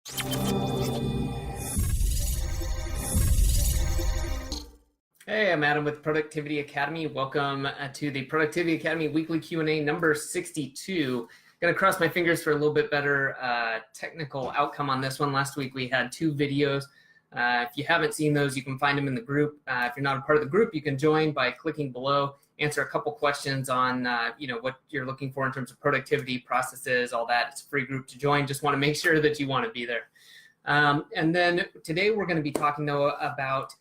Hey, I'm Adam with Productivity Academy. Welcome to the Productivity Academy weekly Q&A number 62. Going to cross my fingers for a little bit better technical outcome on this one. Last week we had 2 videos. If you haven't seen those, you can find them in the group. If you're not a part of the group, you can join by clicking below, answer a couple questions on what you're looking for in terms of productivity, processes, all that. It's a free group to join. Just want to make sure that you want to be there. And then today we're going to be talking, though, about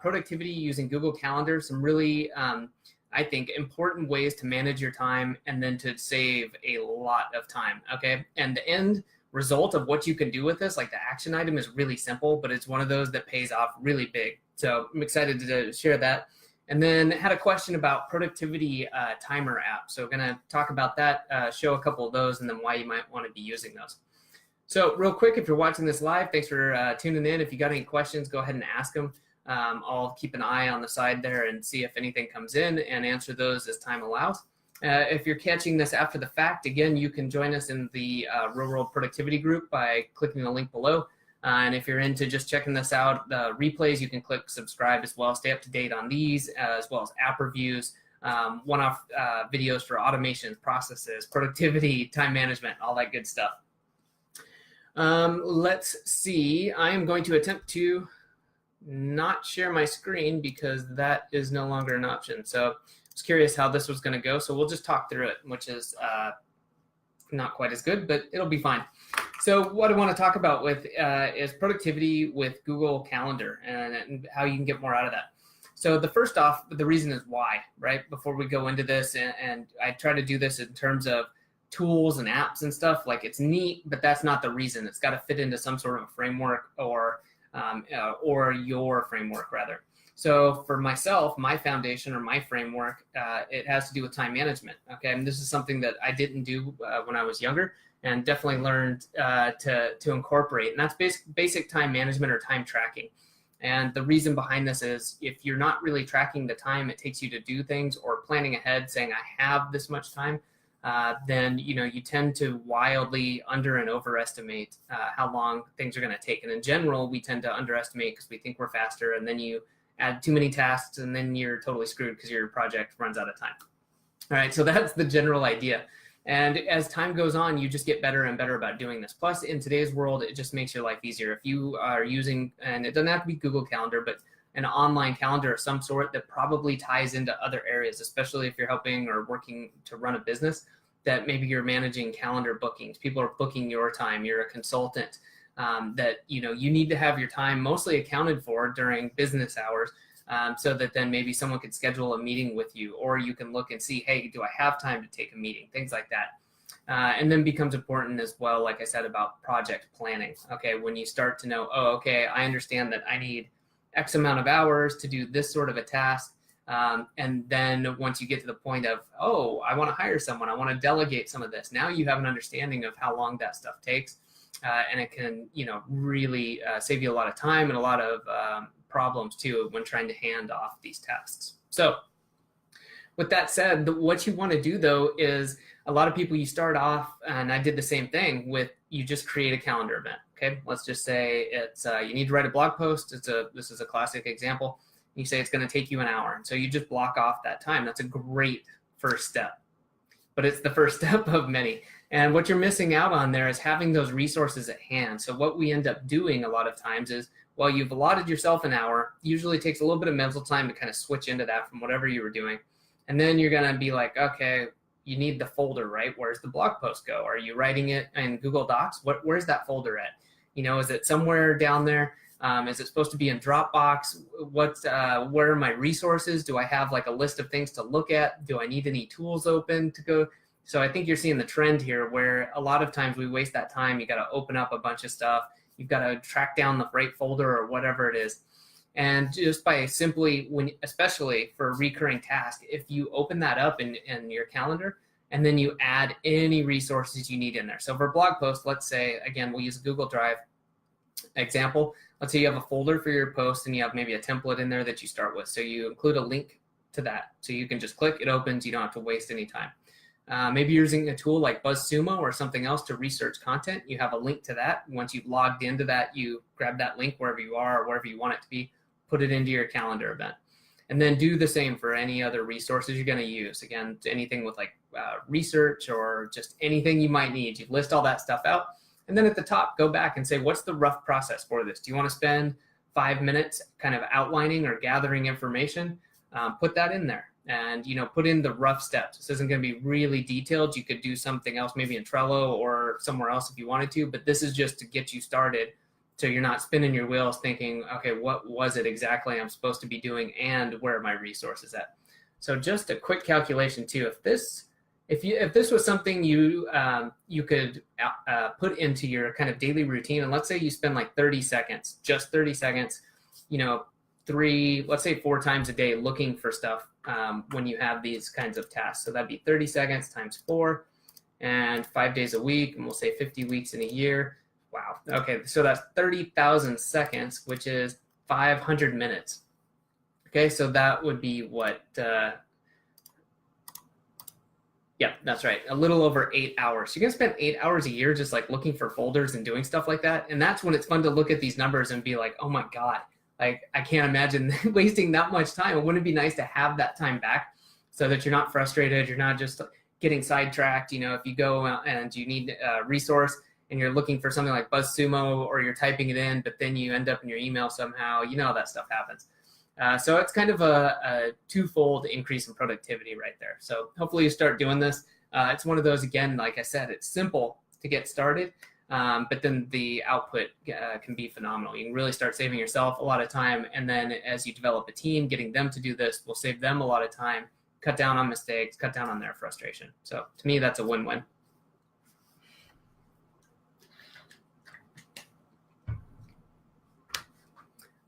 productivity using Google Calendar, some really, I think, important ways to manage your time and then to save a lot of time, okay? And the end result of what you can do with this, like the action item, is really simple, but it's one of those that pays off really big. So I'm excited to share that. And then had a question about productivity timer apps. So going to talk about that, show a couple of those, and then why you might want to be using those. So real quick, if you're watching this live, thanks for tuning in. If you got any questions, go ahead and ask them. I'll keep an eye on the side there and see if anything comes in and answer those as time allows. If you're catching this after the fact, again, you can join us in the Real World Productivity group by clicking the link below. And if you're into just checking this out, the replays, you can click subscribe as well. Stay up to date on these, as well as app reviews, one-off videos for automations, processes, productivity, time management, all that good stuff. Let's see. I am going to attempt to not share my screen because that is no longer an option. So I was curious how this was going to go. So we'll just talk through it, which is not quite as good, but it'll be fine. So what I want to talk about with is productivity with Google Calendar and how you can get more out of that. So the first off, the reason is why, right? Before we go into this, and I try to do this in terms of tools and apps and stuff, like it's neat, but that's not the reason. It's got to fit into some sort of a framework or your framework rather. So for myself, my foundation or my framework, it has to do with time management. Okay, and this is something that I didn't do when I was younger, and definitely learned to incorporate. And that's basic time management or time tracking. And the reason behind this is if you're not really tracking the time it takes you to do things or planning ahead, saying I have this much time, then you tend to wildly under and overestimate how long things are going to take. And in general, we tend to underestimate because we think we're faster, and then you add too many tasks, and then you're totally screwed because your project runs out of time. All right, so that's the general idea. And as time goes on, you just get better and better about doing this. Plus, in today's world, it just makes your life easier. If you are using, and it doesn't have to be Google Calendar, but an online calendar of some sort that probably ties into other areas, especially if you're helping or working to run a business, that maybe you're managing calendar bookings. People are booking your time. You're a consultant, that you need to have your time mostly accounted for during business hours, so that then maybe someone could schedule a meeting with you, or you can look and see, hey, do I have time to take a meeting? Things like that. And then becomes important as well, like I said, about project planning. Okay, when you start to know, oh, okay, I understand that I need X amount of hours to do this sort of a task. And then once you get to the point of, oh, I want to hire someone, I want to delegate some of this. Now you have an understanding of how long that stuff takes. And it can, really save you a lot of time and a lot of problems too when trying to hand off these tasks. So with that said, what you want to do though is a lot of people, you start off, and I did the same thing with, you just create a calendar event. Okay, let's just say it's you need to write a blog post. This is a classic example. You say it's going to take you an hour, and so you just block off that time. That's a great first step, but it's the first step of many. And what you're missing out on there is having those resources at hand. So what we end up doing a lot of times is, while you've allotted yourself an hour, usually it takes a little bit of mental time to kind of switch into that from whatever you were doing. And then you're going to be like, okay, you need the folder, right? Where's the blog post go? Are you writing it in Google Docs? Where's that folder at? Is it somewhere down there? Is it supposed to be in Dropbox? Where are my resources? Do I have like a list of things to look at? Do I need any tools open to go? So I think you're seeing the trend here where a lot of times we waste that time. You got to open up a bunch of stuff. You've got to track down the right folder or whatever it is. And just by simply, especially for a recurring task, if you open that up in your calendar, and then you add any resources you need in there. So for blog post, let's say, again, we'll use Google Drive example. Let's say you have a folder for your post and you have maybe a template in there that you start with. So you include a link to that. So you can just click, it opens, you don't have to waste any time. Maybe you're using a tool like BuzzSumo or something else to research content. You have a link to that. Once you've logged into that, you grab that link wherever you are or wherever you want it to be, put it into your calendar event. And then do the same for any other resources you're going to use. Again, anything with like research or just anything you might need. You list all that stuff out. And then at the top, go back and say, what's the rough process for this? Do you want to spend 5 minutes kind of outlining or gathering information? Put that in there. And, put in the rough steps. This isn't going to be really detailed. You could do something else, maybe in Trello or somewhere else if you wanted to, but this is just to get you started so you're not spinning your wheels thinking, okay, what was it exactly I'm supposed to be doing and where are my resources at? So just a quick calculation too. If this was something you could put into your kind of daily routine, and let's say you spend like 30 seconds, just 30 seconds, let's say 4 times a day looking for stuff when you have these kinds of tasks. So that'd be 30 seconds times 4 and 5 days a week, and we'll say 50 weeks in a year. Wow. Okay, so that's 30,000 seconds, which is 500 minutes. Okay, so that would be what? Yeah, that's right. A little over 8 hours. You're going to spend 8 hours a year just like looking for folders and doing stuff like that. And that's when it's fun to look at these numbers and be like, oh my God, like I can't imagine wasting that much time. Wouldn't it be nice to have that time back so that you're not frustrated? You're not just getting sidetracked. If you go and you need a resource and you're looking for something like BuzzSumo or you're typing it in, but then you end up in your email somehow, that stuff happens. So it's kind of a twofold increase in productivity right there. So hopefully you start doing this. It's one of those, again, like I said, it's simple to get started, but then the output can be phenomenal. You can really start saving yourself a lot of time. And then as you develop a team, getting them to do this will save them a lot of time, cut down on mistakes, cut down on their frustration. So to me, that's a win-win.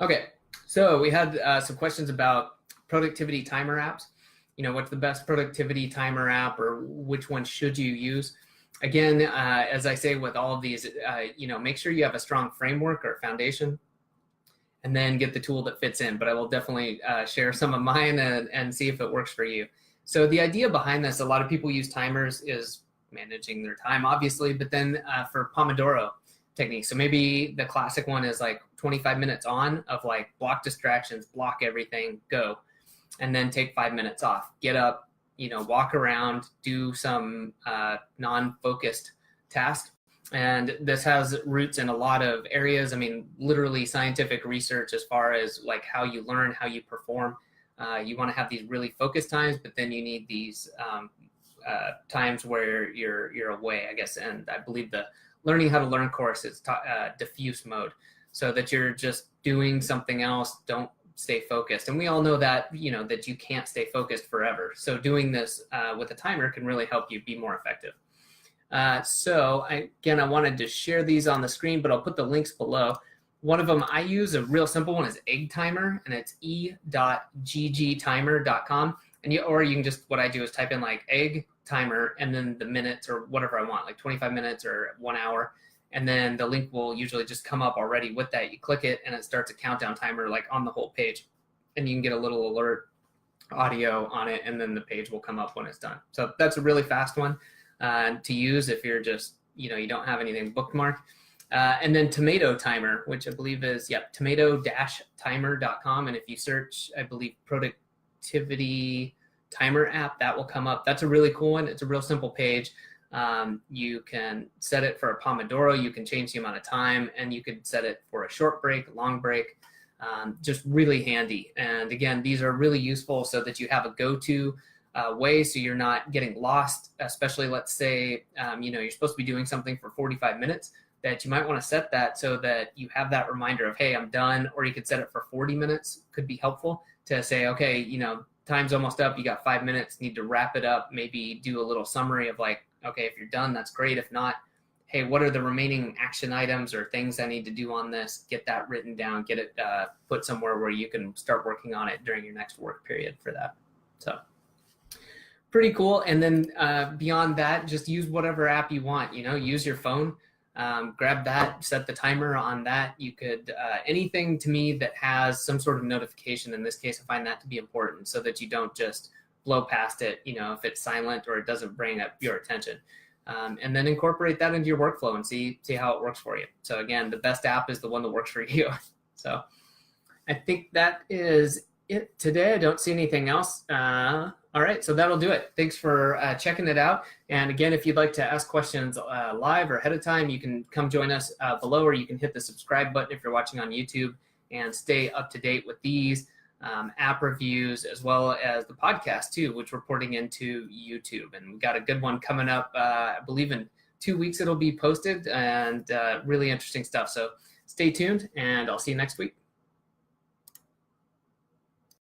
Okay, so we had some questions about productivity timer apps. What's the best productivity timer app, or which one should you use? Again, as I say with all of these, make sure you have a strong framework or foundation, and then get the tool that fits in. But I will definitely share some of mine and see if it works for you. So the idea behind this, a lot of people use timers, is managing their time, obviously, but then for Pomodoro technique. So maybe the classic one is like 25 minutes on of like block distractions, block everything, go, and then take 5 minutes off, get up, walk around, do some non-focused task. And this has roots in a lot of areas. I mean, literally scientific research as far as like how you learn, how you perform. You want to have these really focused times, but then you need these times where you're away, I guess. And I believe the Learning How to Learn course is diffuse mode, so that you're just doing something else. Don't stay focused. And we all know that, that you can't stay focused forever. So doing this with a timer can really help you be more effective. So I wanted to share these on the screen, but I'll put the links below. One of them I use, a real simple one, is Egg Timer, and it's e.ggtimer.com. Or you can just, what I do is type in like egg timer and then the minutes or whatever I want, like 25 minutes or 1 hour. And then the link will usually just come up already with that. You click it and it starts a countdown timer like on the whole page. And you can get a little alert audio on it, and then the page will come up when it's done. So that's a really fast one to use if you're just, you don't have anything bookmarked. And then Tomato Timer, which I believe is, tomato-timer.com. And if you search, I believe, productivity timer app, that will come up. That's a really cool one. It's a real simple page. You can set it for a Pomodoro. You can change the amount of time, and you could set it for a short break, long break. Just really handy. And again, these are really useful so that you have a go-to way, so you're not getting lost, especially let's say, you're supposed to be doing something for 45 minutes, that you might want to set that so that you have that reminder of, hey, I'm done. Or you could set it for 40 minutes, could be helpful to say, okay, time's almost up, you got 5 minutes, need to wrap it up, maybe do a little summary of like, okay, if you're done, that's great. If not, hey, what are the remaining action items or things I need to do on this? Get that written down, get it put somewhere where you can start working on it during your next work period for that. So pretty cool. And then beyond that, just use whatever app you want, use your phone. Grab that, set the timer on that. You could, anything to me that has some sort of notification. In this case, I find that to be important so that you don't just blow past it, if it's silent or it doesn't bring up your attention. And then incorporate that into your workflow and see how it works for you. So again, the best app is the one that works for you. So I think that is it today. I don't see anything else. All right, so that'll do it. Thanks for checking it out. And again, if you'd like to ask questions live or ahead of time, you can come join us below, or you can hit the subscribe button if you're watching on YouTube and stay up to date with these app reviews, as well as the podcast too, which we're porting into YouTube. And we've got a good one coming up, I believe in 2 weeks it'll be posted, and really interesting stuff. So stay tuned, and I'll see you next week.